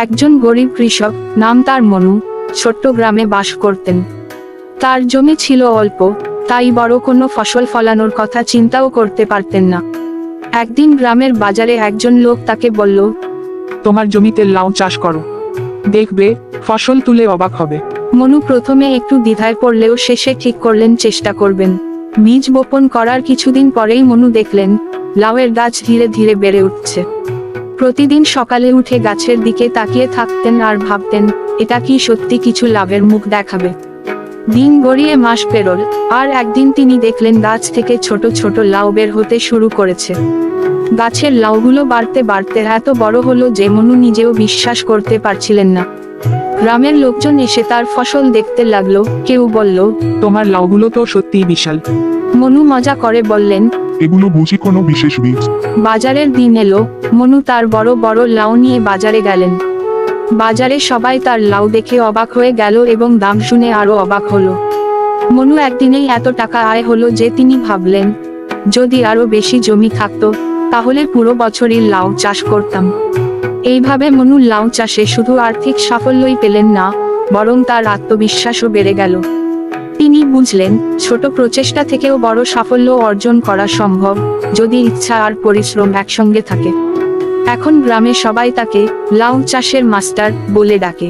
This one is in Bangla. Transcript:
একজন গরিব কৃষক, নাম তার মনু, ছোট্ট গ্রামে বাস করতেন। তার জমি ছিল অল্প, তাই বড় কোনো ফসল ফলানোর কথা চিন্তাও করতে পারতেন না। একদিন গ্রামের বাজারে একজন লোক তাকে বলল, তোমার জমিতে লাউ চাষ করো, দেখবে ফসল তুলে অবাক হবে। মনু প্রথমে একটু দ্বিধায় পড়লেও শেষে ঠিক করলেন চেষ্টা করবেন। বীজ বপন করার কিছুদিন পরেই মনু দেখলেন লাউয়ের গাছ ধীরে ধীরে বেড়ে উঠছে। প্রতিদিন সকালে উঠে গাছের দিকে তাকিয়ে থাকতেন আর ভাবতেন, এটা কি সত্যি কিছু লাভের মুখ দেখাবে। দিন গড়িয়ে মাস পেরোল, আর একদিন তিনি দেখলেন গাছ থেকে ছোট ছোট লাউ বের হতে শুরু করেছে। গাছের লাউগুলো বাড়তে বাড়তে এত বড় হলো যে মনু নিজেও বিশ্বাস করতে পারছিলেন না। গ্রামের লোকজন এসে তার ফসল দেখতে লাগলো, কেউ বলল, তোমার লাউগুলো তো সত্যিই বিশাল। মনু মজা করে বললেন, এগুলো বুঝি কোনো বিশেষ বীজ? বাজারের দিন এলো, মনু তার বড় বড় লাউ নিয়ে বাজারে গেলেন। বাজারে সবাই তার লাউ দেখে অবাক হয়ে গেল এবং দাম শুনে আরো অবাক হলো। মনু একদিনেই এত টাকা আয় হলো যে তিনি ভাবলেন, যদি আরো বেশি জমি থাকতো তাহলে পুরো বছরই লাউ চাষ করতাম। এইভাবে মনু লাউ চাষে শুধু আর্থিক সাফল্যই পেলেন না, বরং তার আত্মবিশ্বাসও বেড়ে গেল। তিনি বুঝলেন, ছোট প্রচেষ্টা থেকেও বড় সাফল্য অর্জন করা সম্ভব, যদি ইচ্ছা আর পরিশ্রম একসঙ্গে থাকে। এখন গ্রামে সবাই তাকে লাউ চাষের মাস্টার বলে ডাকে।